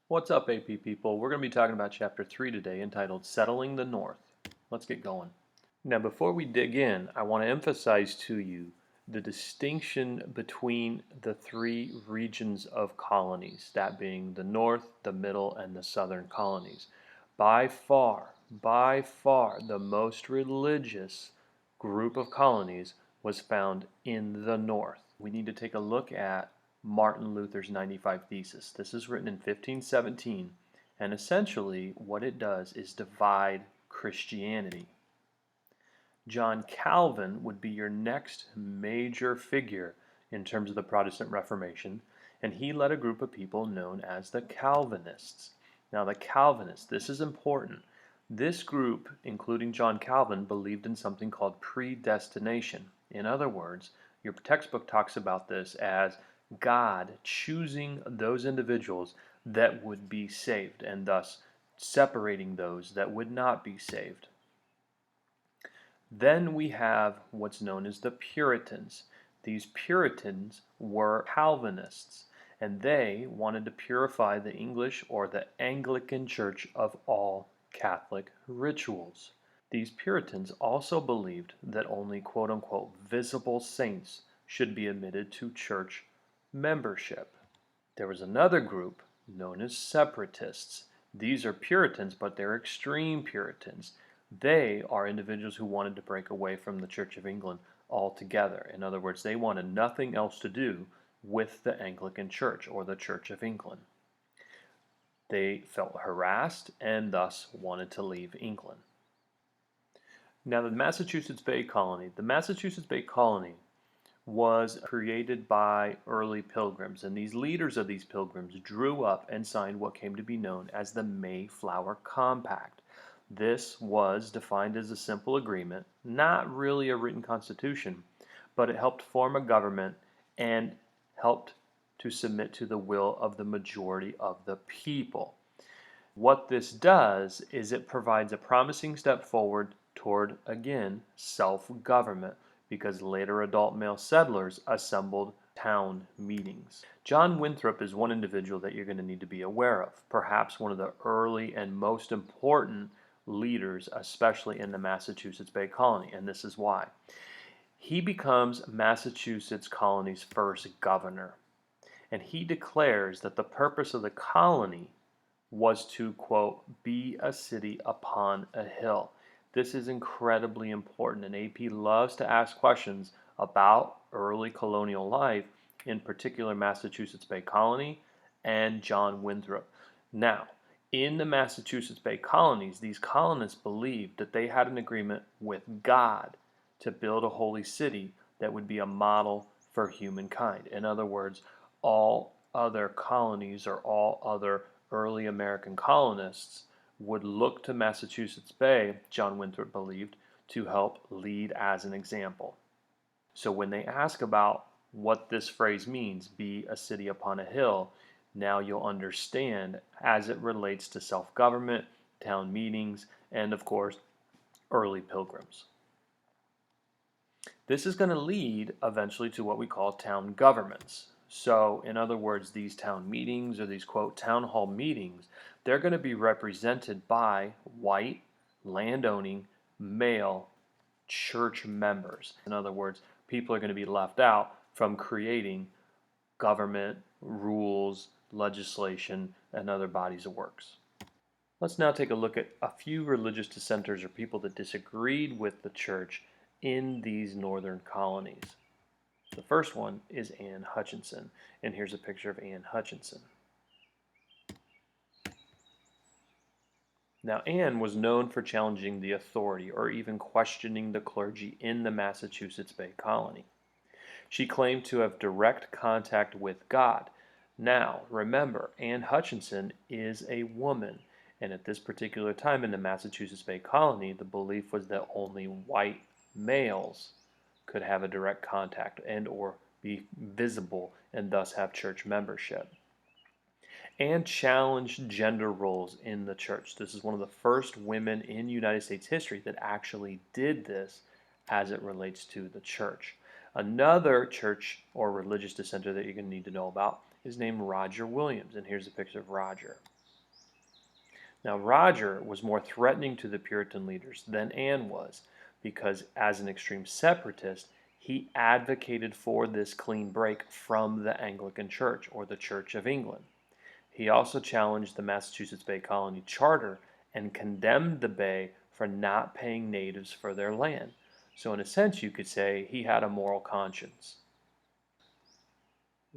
What's up, AP people? We're going to be talking about Chapter 3 today, entitled Settling the North. Let's get going. Now, before we dig in, I want to emphasize to you the distinction between the three regions of colonies, that being the North, the Middle, and the Southern colonies. By far, the most religious group of colonies was found in the North. We need to take a look at Martin Luther's 95 Thesis. This is written in 1517, and essentially what it does is divide Christianity. John Calvin would be your next major figure in terms of the Protestant Reformation, and he led a group of people known as the Calvinists. Now, the Calvinists, this is important. This group, including John Calvin, believed in something called predestination. In other words, your textbook talks about this as God choosing those individuals that would be saved and thus separating those that would not be saved. Then we have what's known as the Puritans. These Puritans were Calvinists, and they wanted to purify the English or the Anglican Church of all Catholic rituals. These Puritans also believed that only quote-unquote visible saints should be admitted to church membership. There was another group known as Separatists. These are Puritans, but they're extreme Puritans. They are individuals who wanted to break away from the Church of England altogether. In other words, they wanted nothing else to do with the Anglican Church or the Church of England. They felt harassed and thus wanted to leave England. Now, the Massachusetts Bay Colony. The Massachusetts Bay Colony was created by early pilgrims, and these leaders of these pilgrims drew up and signed what came to be known as the Mayflower Compact. This was defined as a simple agreement, not really a written constitution, but it helped form a government and helped to submit to the will of the majority of the people. What this does is it provides a promising step forward toward, again, self-government, because later adult male settlers assembled town meetings. John Winthrop is one individual that you're going to need to be aware of, perhaps one of the early and most important leaders, especially in the Massachusetts Bay Colony, and this is why. He becomes Massachusetts colony's first governor, and he declares that the purpose of the colony was to, quote, be a city upon a hill. This is incredibly important, and AP loves to ask questions about early colonial life, in particular Massachusetts Bay Colony and John Winthrop. Now, in the Massachusetts Bay Colonies, these colonists believed that they had an agreement with God to build a holy city that would be a model for humankind. In other words, all other colonies or all other early American colonists would look to Massachusetts Bay, John Winthrop believed, to help lead as an example. So when they ask about what this phrase means, be a city upon a hill, now you'll understand as it relates to self-government, town meetings, and of course, early pilgrims. This is going to lead eventually to what we call town governments. So, in other words, these town meetings or these, quote, town hall meetings, they're going to be represented by white, landowning, male church members. In other words, people are going to be left out from creating government, rules, legislation, and other bodies of works. Let's now take a look at a few religious dissenters or people that disagreed with the church in these northern colonies. The first one is Anne Hutchinson, and here's a picture of Anne Hutchinson. Now, Anne was known for challenging the authority or even questioning the clergy in the Massachusetts Bay Colony. She claimed to have direct contact with God. Now, remember, Anne Hutchinson is a woman, and at this particular time in the Massachusetts Bay Colony, the belief was that only white males could have a direct contact and or be visible and thus have church membership. And challenged gender roles in the church. This is one of the first women in United States history that actually did this as it relates to the church. Another church or religious dissenter that you're going to need to know about is named Roger Williams, and here's a picture of Roger. Now, Roger was more threatening to the Puritan leaders than Anne was, because as an extreme separatist, he advocated for this clean break from the Anglican Church, or the Church of England. He also challenged the Massachusetts Bay Colony Charter and condemned the Bay for not paying natives for their land. So in a sense, you could say he had a moral conscience.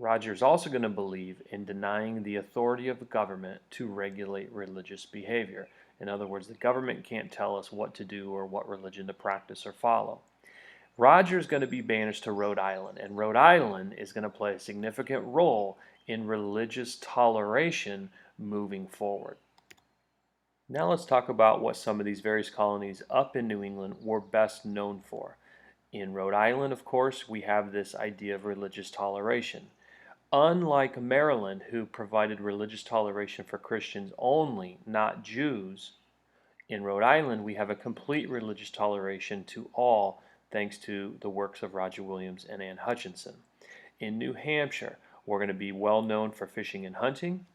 Roger's also going to believe in denying the authority of the government to regulate religious behavior. In other words, the government can't tell us what to do or what religion to practice or follow. Roger's going to be banished to Rhode Island, and Rhode Island is going to play a significant role in religious toleration moving forward. Now let's talk about what some of these various colonies up in New England were best known for. In Rhode Island, of course, we have this idea of religious toleration. Unlike Maryland, who provided religious toleration for Christians only, not Jews, in Rhode Island we have a complete religious toleration to all, thanks to the works of Roger Williams and Anne Hutchinson. In New Hampshire, we're going to be well known for fishing and hunting.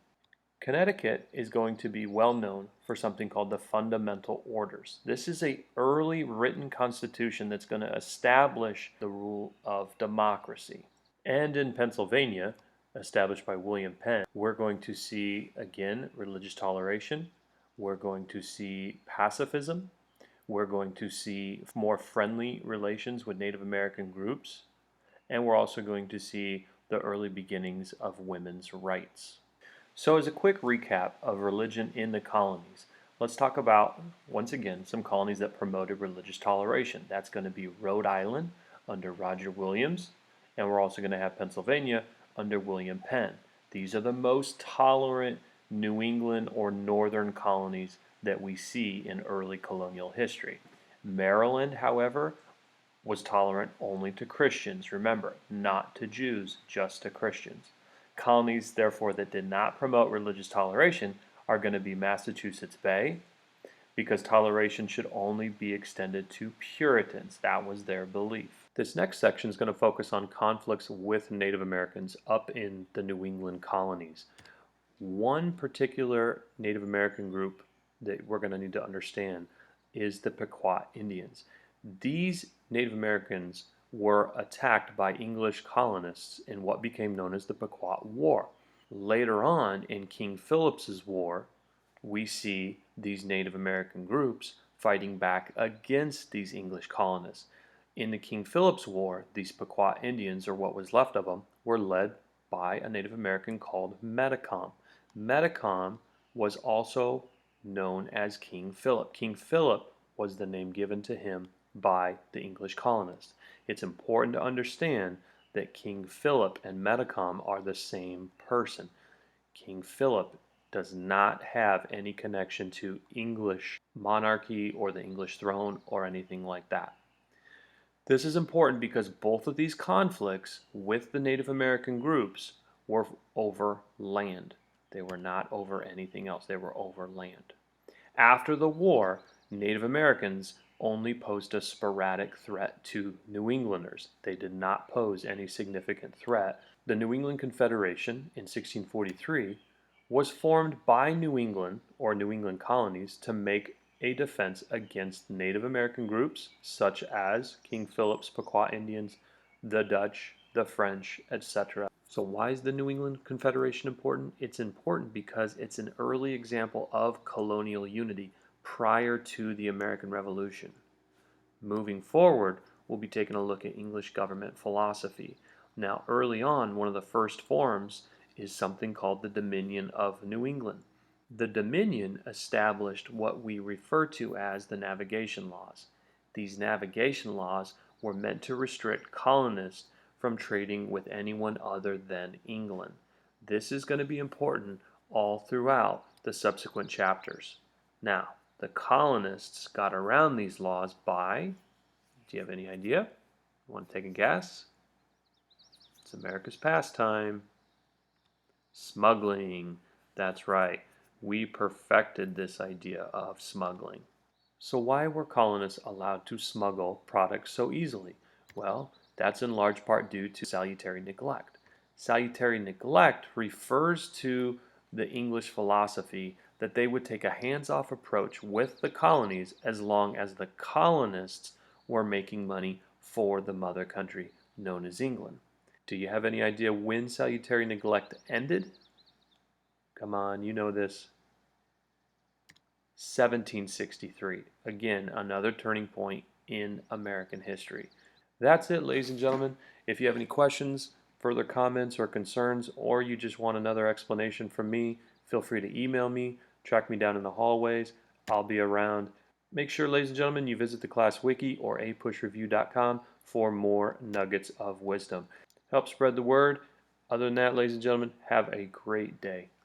Connecticut is going to be well known for something called the Fundamental Orders. This is an early written constitution that's going to establish the rule of democracy. And in Pennsylvania, established by William Penn, we're going to see, again, religious toleration. We're going to see pacifism. We're going to see more friendly relations with Native American groups. And we're also going to see the early beginnings of women's rights. So as a quick recap of religion in the colonies, let's talk about, once again, some colonies that promoted religious toleration. That's going to be Rhode Island under Roger Williams, and we're also going to have Pennsylvania under William Penn. These are the most tolerant New England or northern colonies that we see in early colonial history. Maryland, however, was tolerant only to Christians. Remember, not to Jews, just to Christians. Colonies, therefore, that did not promote religious toleration are going to be Massachusetts Bay, because toleration should only be extended to Puritans. That was their belief. This next section is going to focus on conflicts with Native Americans up in the New England colonies. One particular Native American group that we're going to need to understand is the Pequot Indians. These Native Americans were attacked by English colonists in what became known as the Pequot War. Later on, in King Philip's War, we see these Native American groups fighting back against these English colonists. In the King Philip's War, these Pequot Indians, or what was left of them, were led by a Native American called Metacom. Metacom was also known as King Philip. King Philip was the name given to him by the English colonists. It's important to understand that King Philip and Metacom are the same person. King Philip does not have any connection to English monarchy or the English throne or anything like that. This is important because both of these conflicts with the Native American groups were over land. They were not over anything else. They were over land. After the war, Native Americans only posed a sporadic threat to New Englanders. They did not pose any significant threat. The New England Confederation in 1643 was formed by New England or New England colonies to make a defense against Native American groups such as King Philip's Pequot Indians, the Dutch, the French, etc. So why is the New England Confederation important? It's important because it's an early example of colonial unity prior to the American Revolution. Moving forward, we'll be taking a look at English government philosophy. Now, early on, one of the first forms is something called the Dominion of New England. The Dominion established what we refer to as the navigation laws. These navigation laws were meant to restrict colonists from trading with anyone other than England. This is going to be important all throughout the subsequent chapters. Now, the colonists got around these laws by, do you have any idea? You want to take a guess? It's America's pastime. Smuggling. That's right. We perfected this idea of smuggling. So why were colonists allowed to smuggle products so easily? Well, that's in large part due to salutary neglect. Salutary neglect refers to the English philosophy that they would take a hands-off approach with the colonies as long as the colonists were making money for the mother country known as England. Do you have any idea when salutary neglect ended? Come on, you know this. 1763. Again, another turning point in American history. That's it, ladies and gentlemen. If you have any questions, further comments, or concerns, or you just want another explanation from me, feel free to email me, track me down in the hallways. I'll be around. Make sure, ladies and gentlemen, you visit the class wiki or apushreview.com for more nuggets of wisdom. Help spread the word. Other than that, ladies and gentlemen, have a great day.